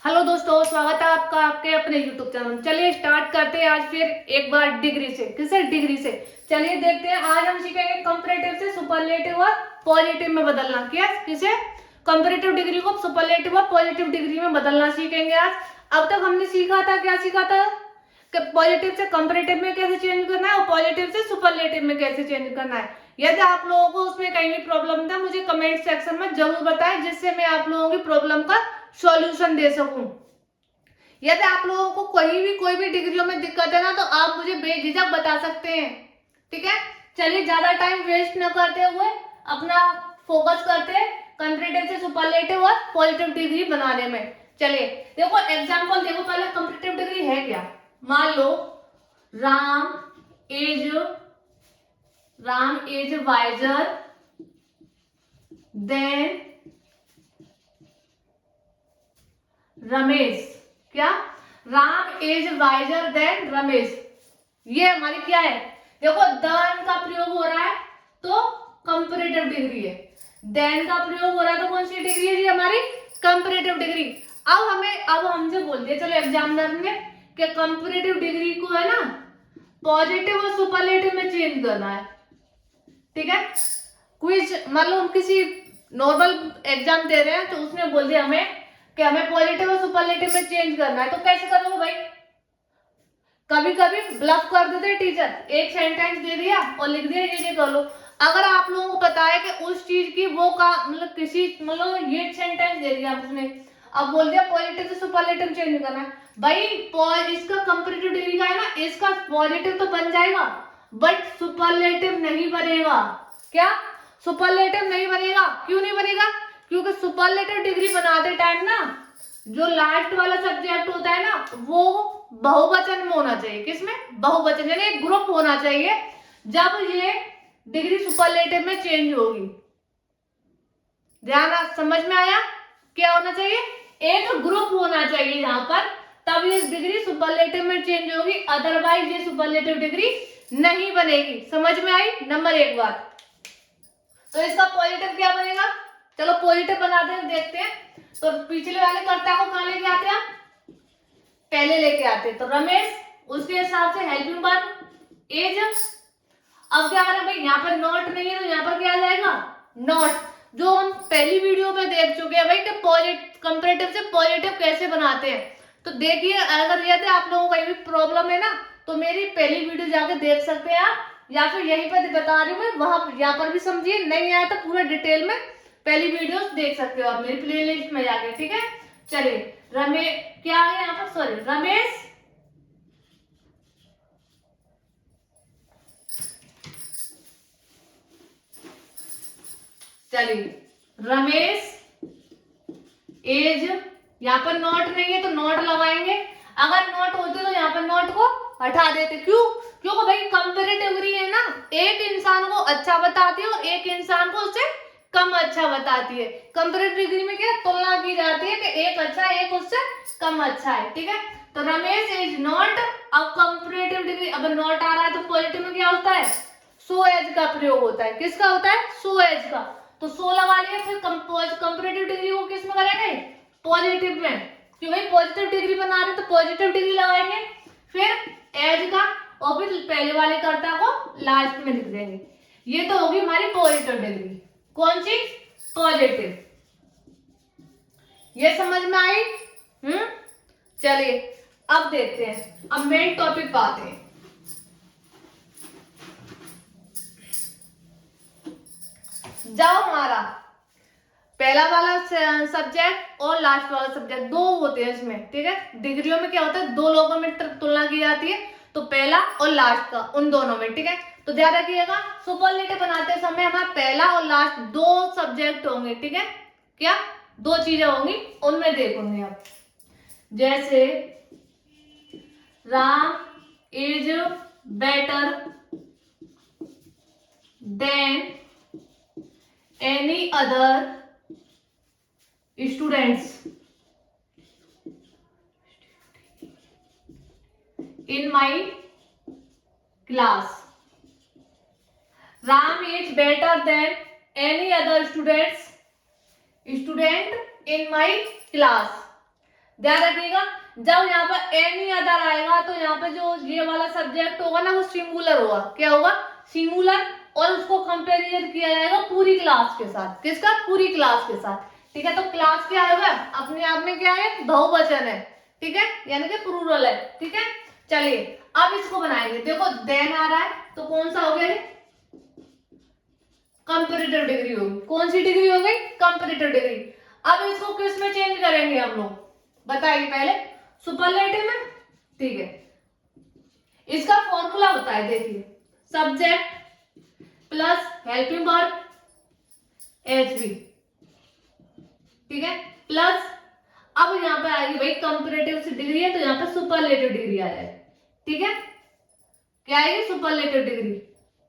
Hello दोस्तों, स्वागत है आपका आपके अपने यूट्यूब चैनल। चलिए स्टार्ट करते हैं आज फिर एक बार डिग्री से। किसे? डिग्री से। चलिए देखते हैं, आज हम सीखेंगे कंपैरेटिव से सुपरलेटिव और पॉजिटिव में बदलना। क्या? किसे? कंपैरेटिव डिग्री को सुपरलेटिव और पॉजिटिव डिग्री में बदलना सीखेंगे आज। अब तक हमने सीखा था, क्या सीखा था कि पॉजिटिव से कंपैरेटिव में कैसे चेंज करना है और पॉजिटिव से सुपरलेटिव में कैसे चेंज करना है। यदि आप लोगों को उसमें कहीं भी प्रॉब्लम था, मुझे कमेंट सेक्शन में जरूर बताएं, जिससे मैं आप लोगों की प्रॉब्लम का सॉल्यूशन दे सकूं। यदि आप लोगों को कोई भी डिग्रियों में दिक्कत है ना, तो आप मुझे बेझिझक बता सकते हैं। ठीक है, चलिए ज्यादा टाइम वेस्ट न करते हुए अपना फोकस करते हैं कंपैरेटिव से सुपरलेटिव और पॉजिटिव डिग्री बनाने में। चलिए देखो एग्जांपल, देखो पहले कंपैरेटिव डिग्री है क्या। मान लो Ram is wiser than Ramesh. क्या? Ram is wiser than Ramesh. ये हमारी क्या है? देखो देन का प्रयोग हो रहा है तो कंपैरेटिव डिग्री है। देन का प्रयोग हो रहा है तो कौन सी डिग्री है जी? हमारी कंपैरेटिव डिग्री। अब हमसे बोल दिया, चलो एग्जामिनर ने, कि कंपैरेटिव डिग्री को है ना पॉजिटिव और सुपरलेटिव में चेंज करना है। ठीक है, क्विज मतलब हम किसी नॉर्मल एग्जाम दे रहे हैं तो उसने बोल दिया हमें कि हमें पॉजिटिव और सुपरलेटिव में चेंज करना है, तो कैसे करोगे भाई? कभी कभी ब्लफ कर देते टीचर, एक सेंटेंस दे दिया और लिख दिया ये कर लो। अगर आप लोगों को पता है कि उस चीज की वो का मतलब किसी मतलब ये सेंटेंस दे दिया उसने, अब बोल दिया पॉजिटिव से सुपरलेटिव चेंज करना है, भाई इसका कंपैरेटिव डिग्री का है ना, इसका पॉजिटिव तो बन जाएगा बट सुपरलेटिव नहीं बनेगा। क्या? सुपरलेटिव नहीं बनेगा। क्यों नहीं बनेगा? क्योंकि सुपरलेटिव डिग्री बनाते टाइम ना जो लास्ट वाला सब्जेक्ट होता है ना, वो बहुवचन में होना चाहिए। किसमें? बहुवचन, यानी एक ग्रुप होना चाहिए जब ये डिग्री सुपरलेटिव में चेंज होगी। ध्यान समझ में आया? क्या होना चाहिए? एक ग्रुप होना चाहिए यहाँ पर, तब ये डिग्री सुपरलेटिव में चेंज होगी, अदरवाइज ये सुपरलेटिव डिग्री नहीं बनेगी। समझ में आई? नंबर एक बात। तो इसका पॉजिटिव क्या बनेगा? चलो पॉजिटिव बनाते हैं, देखते हैं। तो पिछले वाले कर्ता को कहां लेके आते हैं? पहले लेके आते हैं। तो रमेश, उसके हिसाब से हेल्पिंग वर्ब एज। अब क्या करें भाई, यहाँ पर नॉट नहीं है तो यहाँ पर क्या आ जाएगा? नॉट। जो हम पहली वीडियो में देख चुके हैं भाई कि पॉजिटिव कंपैरेटिव से पॉजिटिव कैसे बनाते हैं। तो देखिए, अगर यदि आप लोगों को कहीं भी प्रॉब्लम है ना, तो मेरी पहली वीडियो जाके देख सकते हैं आप, या फिर यहीं पर बता रही हूँ मैं, वहां यहाँ पर भी समझिए। नहीं आया तो पूरा डिटेल में पहली वीडियो देख सकते हो आप मेरी प्लेलिस्ट में जाके। ठीक है, चलिए रमेश क्या है यहाँ पर, सॉरी रमेश चलिए रमेश एज, यहाँ पर नॉट नहीं है तो नॉट लगाएंगे। अगर नॉट होते तो यहाँ पर नॉट को हटा देते। क्यों? क्योंकि भाई कंपैरेटिव डिग्री है ना, एक इंसान को अच्छा बताती है और एक इंसान को उससे कम अच्छा बताती है। कंपैरेटिव डिग्री में क्या तुलना की जाती है कि एक अच्छा है एक उससे कम अच्छा है। ठीक है, तो रमेश इज नॉट। अब कंपैरेटिव डिग्री, अब नॉट आ रहा है तो पॉजिटिव में क्या होता है? सो एज का प्रयोग होता है। किसका होता है? सो एज का। तो सो लगा लिया, फिर कंपैरेटिव डिग्री को किस में करेंगे? पॉजिटिव में। क्यों भाई पॉजिटिव डिग्री बना रहे तो पॉजिटिव डिग्री लगाएंगे, फिर एज का, और फिर पहले वाले कर्ता को लास्ट में लिख देंगे। ये तो होगी हमारी पॉजिटिव डिग्री। कौन सी? पॉजिटिव। ये समझ में आई? चलिए अब देखते हैं, अब मेन टॉपिक पे आते हैं। जाओ, हमारा पहला वाला सब्जेक्ट और लास्ट वाला सब्जेक्ट दो होते हैं इसमें। ठीक है, डिग्रियों में क्या होता है, दो लोगों में तुलना की जाती है, तो पहला और लास्ट का, उन दोनों में। ठीक है, तो ध्यान रखिएगा सुपरलेटिव बनाते समय हमारा पहला और लास्ट दो सब्जेक्ट होंगे। ठीक है, क्या दो चीजें होंगी, उनमें देखोगे आप। जैसे Ram is better than any other students in my class. Ram is better than any other student in my class. ध्यान रखिएगा, जब यहाँ पर एनी अदर आएगा तो यहाँ पे जो ये वाला सब्जेक्ट होगा ना वो सिंगुलर होगा। क्या होगा? सिंगुलर। और उसको कंपेरिजन किया जाएगा पूरी क्लास के साथ। किसका? पूरी क्लास के साथ। ठीक है, तो क्लास क्या है? अपने आप में क्या है? बहुवचन है। ठीक है, यानी कि प्लूरल है। ठीक है, चलिए अब इसको बनाएंगे। देखो देन आ रहा है तो कौन सा हो गया? कंपैरेटिव डिग्री होगी। कौन सी डिग्री हो गई? Comparative degree. अब इसको किस में चेंज करेंगे हम लोग? बताइए पहले। सुपरलेटिव में। ठीक है, इसका फॉर्मूला होता है, देखिए, subject plus helping verb HB. ठीक है, प्लस अब यहाँ पे आएगी भाई कंपैरेटिव से डिग्री है तो यहाँ पे सुपरलेटिव डिग्री आ जाएगी। ठीक है, क्या आएगी? Superlative degree.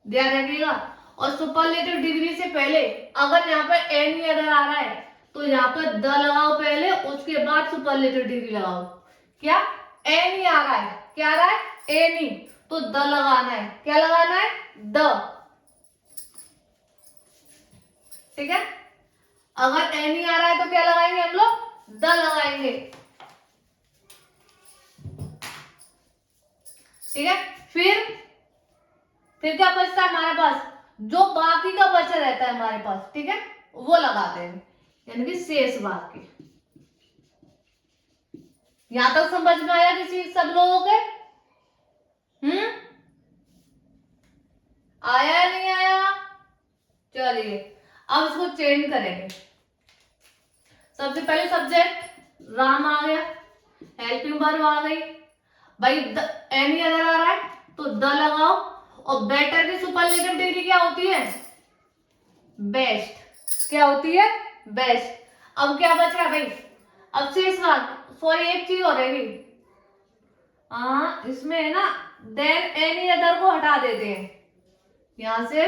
ध्यान रखिएगा। और सुपरलेटिव डिग्री से पहले अगर यहाँ पे एनी अदर आ रहा है तो यहाँ पर द लगाओ पहले, उसके बाद सुपरलेटिव डिग्री लगाओ। क्या? एनी आ रहा है, क्या आ रहा है? एनी, तो द लगाना है। क्या लगाना है? द। ठीक है, अगर एनी आ रहा है तो क्या लगाएंगे हम लोग? द लगाएंगे। ठीक है, फिर क्या बचता है हमारे पास? जो बाकी का बचा रहता है हमारे पास, ठीक है, वो लगाते हैं, यानी कि शेष बाकी। यहां तक समझ में आया किसी सब लोगों के? आया या नहीं आया? चलिए अब इसको चेंज करेंगे। सबसे पहले सब्जेक्ट राम आ गया, हेल्पिंग वर्ब आ गई भाई, एनी अदर आ रहा है तो द लगाओ। और बेटर की सुपरलेटिव डिग्री क्या होती है? बेस्ट। क्या होती है? बेस्ट। अब क्या बच रहा भाई? अब शेष भाग, सॉरी एक चीज और रहेगी, इसमें है ना, देन एनी अदर को हटा देते हैं यहां से,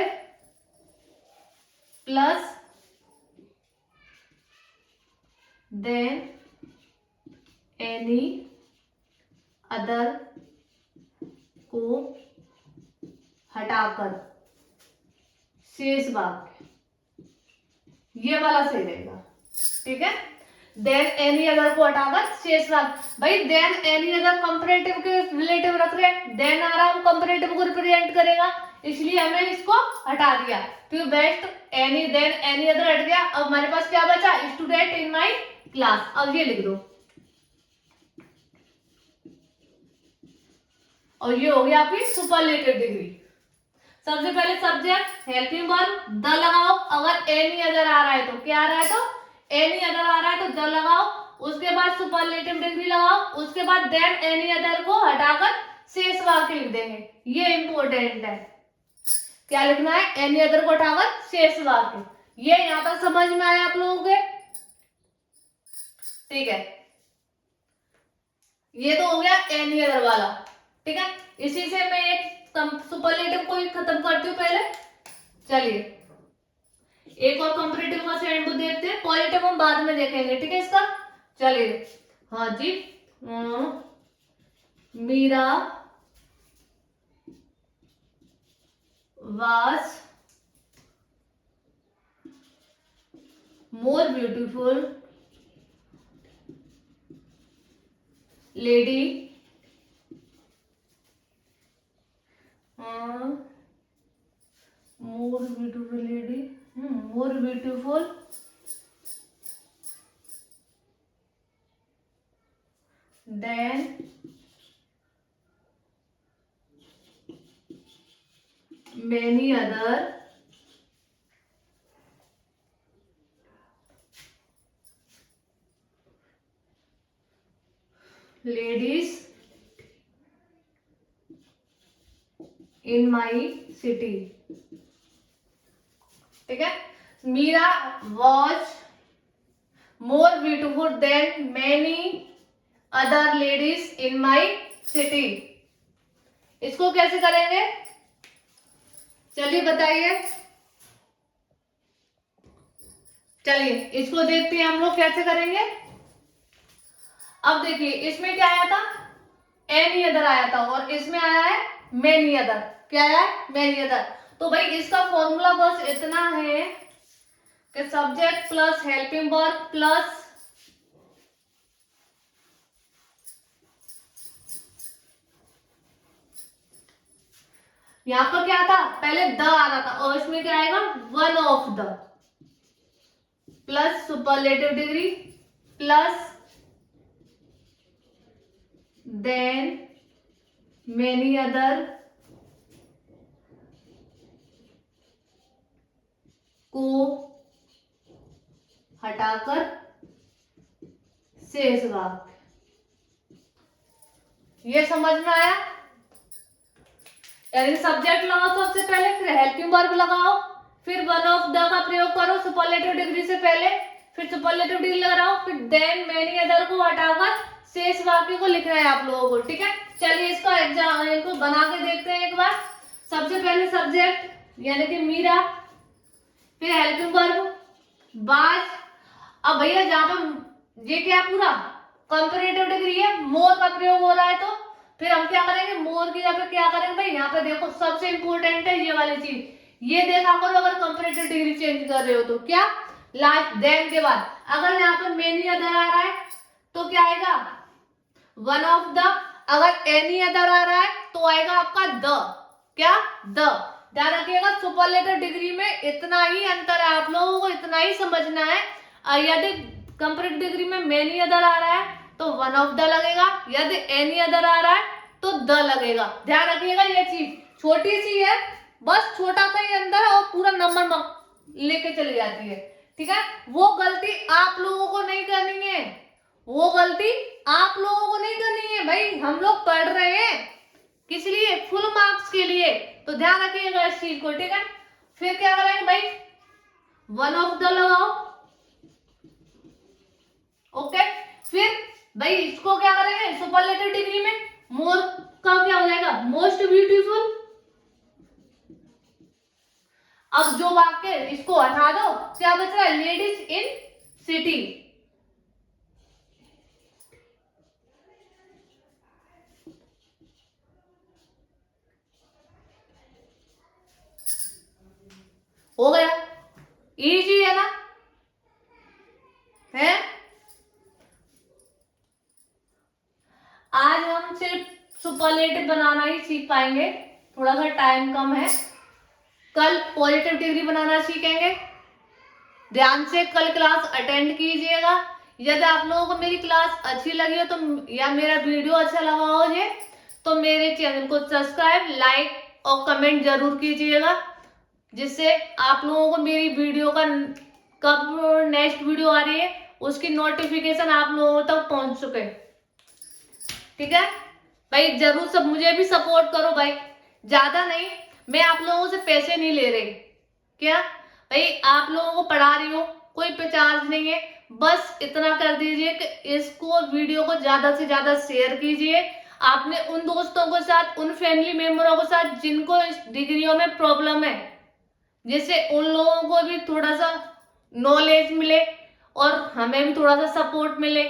प्लस देन एनी अदर को हटाकर शेष वाक्य, ये वाला सही रहेगा। ठीक है, देन एनी अदर को हटाकर शेष वाक्य। भाई देन एनी अदर कंपैरेटिव के रिलेटिव रख रहे हैं, देन आ रहा है कंपैरेटिव को रिप्रेजेंट करेगा, इसलिए हमने इसको हटा दिया। फिर best any then any other हट गया। अब हमारे पास क्या बचा? Student in my class. अब ये लिख दो, और ये हो गया आपकी सुपरलेटिव डिग्री। सबसे पहले सब्जेक्ट हेल्पिंग वर्ब द लगाओ, अगर एनी अदर आ रहा है तो क्या आ रहा है? तो एनी अदर आ रहा है तो द लगाओ, उसके बाद सुपरलेटिव डिग्री लगाओ, उसके बाद देन एनी अदर को हटाकर शेष वाक्य लिख देंगे। ये इंपॉर्टेंट है, क्या लिखना है? एनी अदर को हटाकर शेष वाक्य। ये यहां तक समझ में आया आप लोगों के? ठीक है, ये तो हो गया एनी अदर वाला। ठीक है, इसी से मैं एक सुपरलेटिव को ही खत्म करती हूँ पहले। चलिए एक और कंपैरेटिव का सेट देखते हैं, पॉजिटिव हम बाद में देखेंगे। ठीक है इसका, चलिए। हाँ जी, Meera was more beautiful lady more beautiful lady more beautiful than many other ladies in my city। ठीक है, Meera was more beautiful than many other ladies in my city. इसको कैसे करेंगे? चलिए बताइए। चलिए इसको देखते हैं हम लोग कैसे करेंगे। अब देखिए इसमें क्या आया था? एनी अदर आया था, और इसमें आया है मेनी अदर। क्या आया है? Many other. तो भाई इसका फॉर्मूला बस इतना है कि subject plus helping verb plus यहाँ पर क्या था, पहले द आ रहा था और इसमें क्या आएगा, one of the plus superlative degree plus than many other को हटाकर शेष वाक्य। ये समझ में आया? यानी सब्जेक्ट लगाओ सबसे पहले, फिर हेल्पिंग वर्ब लगाओ, फिर वन ऑफ द का प्रयोग करो सुपरलेटिव डिग्री से पहले, फिर सुपरलेटिव डिग्री लगाओ, फिर देन मेनी अदर को हटाकर शेष वाक्य को लिखना है आप लोगों को। ठीक है, चलिए इसका एग्जाम इनको बना के देखते हैं एक बार। सबसे पहले सब्जेक्ट यानी कि मीरा, फिर हेल्पिंग वर्ब बाज। अब भैया जहां पर ये क्या पूरा कंपैरेटिव डिग्री है, मोर का प्रयोग हो रहा है, तो फिर हम क्या करेंगे, मोर की जगह क्या करेंगे भाई, यहाँ पे देखो सबसे इंपॉर्टेंट है ये वाली चीज, ये देखा करो अगर कंपैरेटिव डिग्री चेंज कर रहे हो तो क्या, लास्ट देन के बाद अगर यहाँ पे मेनी अदर आ रहा है तो क्या आएगा, वन ऑफ द। अगर एनी अदर आ रहा है तो आएगा आपका द, क्या, द। ध्यान रखिएगा सुपरलेटिव डिग्री में इतना ही अंतर है, आप लोगों को इतना ही समझना है। यदि कंपैरेटिव डिग्री में मेनी अदर आ रहा है तो वन ऑफ द लगेगा, यदि एनी अदर आ रहा है तो द लगेगा। ध्यान रखिएगा, ये चीज छोटी सी है, बस छोटा सा ही अंदर है और पूरा नंबर लेके चली जाती है। ठीक है, वो गलती आप लोगों को नहीं करनी है, वो गलती आप लोगों को नहीं करनी है भाई, हम लोग पढ़ रहे हैं किस लिए, फुल मार्क्स के लिए, तो ध्यान रखिएगा इस चीज को। ठीक है, फिर क्या करेंगे भाई, वन ऑफ द लगाओ, ओके। फिर भाई इसको क्या करेंगे, सुपरलेटिव डिग्री में मोर का क्या हो जाएगा, मोस्ट ब्यूटीफुल। अब जो वाक्य इसको हटा दो, क्या बच रहा है, लेडीज इन सिटी। हो गया, इजी है ना, है। आज हम सिर्फ सुपरलेटिव बनाना ही सीख पाएंगे, थोड़ा सा टाइम कम है। कल पॉजिटिव डिग्री बनाना सीखेंगे। ध्यान से कल क्लास अटेंड कीजिएगा। यदि आप लोगों को मेरी क्लास अच्छी लगी हो तो, या मेरा वीडियो अच्छा लगा हो ये, तो मेरे चैनल को सब्सक्राइब, लाइक और कमेंट जरूर कीजिएगा, जिससे आप लोगों को मेरी वीडियो का कब नेक्स्ट वीडियो आ रही है उसकी नोटिफिकेशन आप लोगों तक पहुंच सके। ठीक है भाई, जरूर सब मुझे भी सपोर्ट करो भाई, ज्यादा नहीं, मैं आप लोगों से पैसे नहीं ले रही, क्या भाई, आप लोगों को पढ़ा रही हूँ, कोई पे चार्ज नहीं है, बस इतना कर दीजिए कि इसको वीडियो को ज्यादा से ज्यादा शेयर कीजिए आपने उन दोस्तों के साथ, उन फैमिली मेंबरों के साथ जिनको इस डिग्रियों में प्रॉब्लम है, जिससे उन लोगों को भी थोड़ा सा नॉलेज मिले और हमें भी थोड़ा सा सपोर्ट मिले।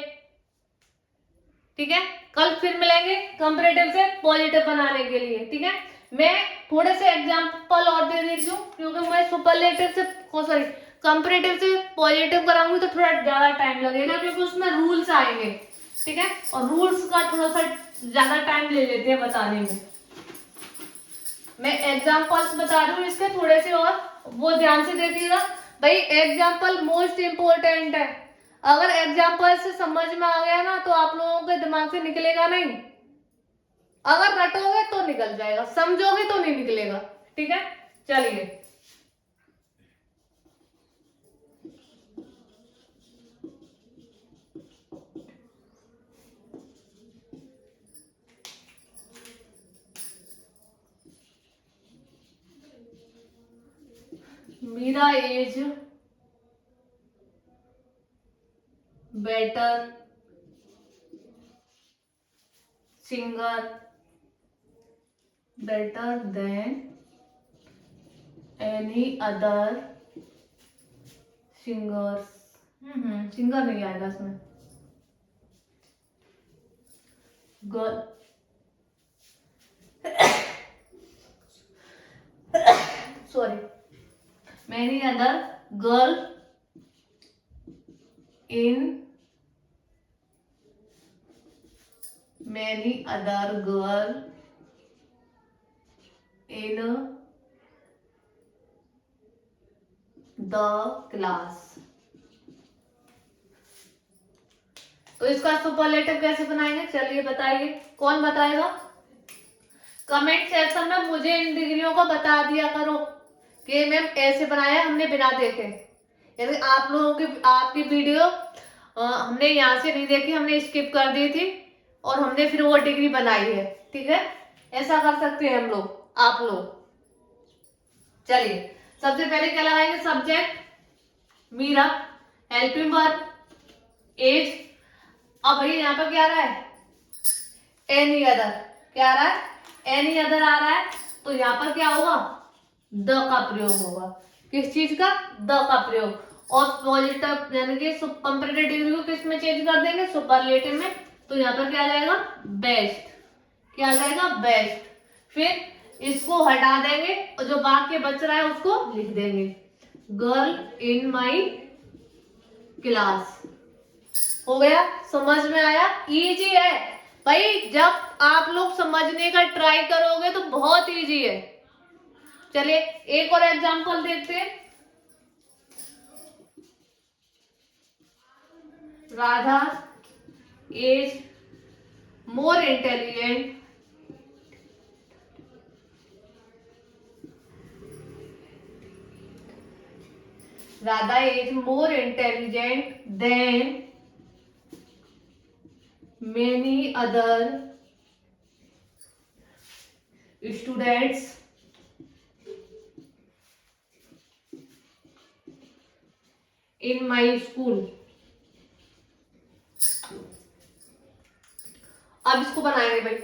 ठीक है, कल फिर मिलेंगे कंपैरेटिव से पॉजिटिव बनाने के लिए। ठीक है, मैं थोड़े से एग्जांपल और दे देती हूँ, क्योंकि मैं सुपरलेटिव से सॉरी कंपैरेटिव से पॉजिटिव कराऊंगी तो थोड़ा ज्यादा टाइम लगेगा, क्योंकि उसमें रूल्स आएंगे। ठीक है, और रूल्स का थोड़ा सा ज्यादा टाइम ले लेते हैं बताने में। मैं एग्जाम्पल्स बता रही हूँ इसके थोड़े से, और वो ध्यान से देखिएगा भाई, एग्जाम्पल मोस्ट इंपोर्टेंट है। अगर एग्जाम्पल से समझ में आ गया ना तो आप लोगों के दिमाग से निकलेगा नहीं, अगर रटोगे तो निकल जाएगा, समझोगे तो नहीं निकलेगा। ठीक है, चलिए Meera is better singer better than any other singers. Singer नहीं आएगा इसमें, girl sorry many other girl in many other girl in the class. तो इसका सुपरलेटिव कैसे बनाएंगे, चलिए बताइए, कौन बताएगा? कमेंट सेक्शन में मुझे इन डिग्रियों को बता दिया करो कि मैम ऐसे बनाया हमने बिना देखे। यदि आप लोगों की आपकी वीडियो हमने यहाँ से नहीं देखी, हमने स्किप कर दी थी और हमने फिर वो डिग्री बनाई है, ठीक है, ऐसा कर सकते हैं हम लोग, आप लोग। चलिए सबसे पहले क्या लगाएंगे? Subject Meera, helping verb is. अब भाई यहाँ पर क्या आ रहा है? Any other. क्या आ रहा है? एनी अदर आ रहा है, तो यहाँ पर क्या होगा? द का प्रयोग होगा। किस चीज का? द का प्रयोग। और पॉजिटिव यानी कि कंपैरेटिव डिग्री को किस में चेंज कर देंगे? सुपरलेटिव में। तो यहाँ पर क्या आ जाएगा? बेस्ट। क्या आ जाएगा? बेस्ट। फिर इसको हटा देंगे और जो वाक्य बच रहा है उसको लिख देंगे, गर्ल इन माई क्लास। हो गया? समझ में आया? इजी है भाई, जब आप लोग समझने का ट्राई करोगे तो बहुत इजी है। चलिए एक और एग्जांपल देखते हैं। Radha is more intelligent Radha is more intelligent than many other students in my school। अब इसको बनाएंगे भाई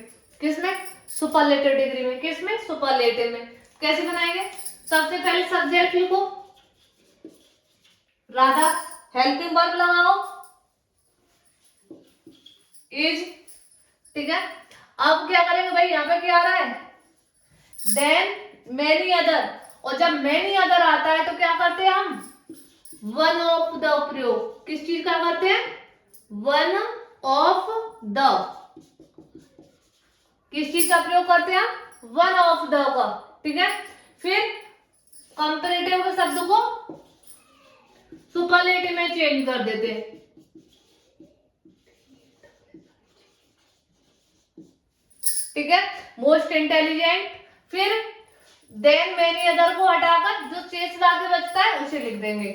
किसमें? सुपरलेटिव डिग्री में। किसमें? सुपरलेटिव में। कैसे बनाएंगे? सबसे पहले सब्जेक्ट लिखो राधा, हेल्पिंग वर्ब लगाओ इज, ठीक है। अब क्या करेंगे भाई? यहाँ पे क्या आ रहा है? Than many other. और जब मेनी अदर आता है तो क्या करते हैं हम? वन ऑफ द प्रयोग। किस चीज का करते हैं? One of the. किस चीज का प्रयोग करते हैं? वन ऑफ द का, ठीक है। फिर कंपैरेटिव के शब्द को सुपरलेटिव में चेंज कर देते हैं, ठीक है। मोस्ट इंटेलिजेंट, फिर देन मेनी अदर को हटाकर जो शेष वाक्य बचता है उसे लिख देंगे।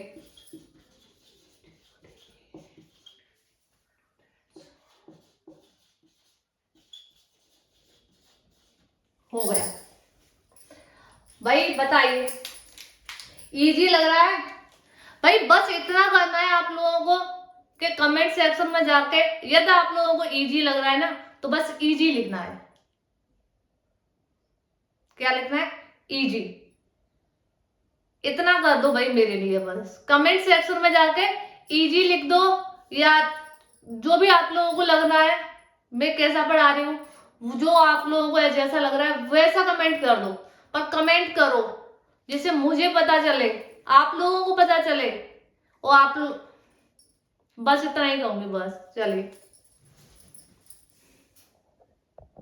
हो गया भाई, बताइए इजी लग रहा है भाई? बस इतना करना है आप लोगों को कि कमेंट सेक्शन में जाके यदि आप लोगों को इजी लग रहा है ना तो बस इजी लिखना है। क्या लिखना है? इजी। इतना कर दो भाई मेरे लिए, बस कमेंट सेक्शन में जाके इजी लिख दो, या जो भी आप लोगों को लग रहा है मैं कैसा पढ़ा रही हूँ, जो आप लोगों को जैसा लग रहा है वैसा कमेंट कर दो। पर कमेंट करो जिससे मुझे पता चले, आप लोगों को पता चले। और आप बस इतना ही कहूंगी बस। चलिए।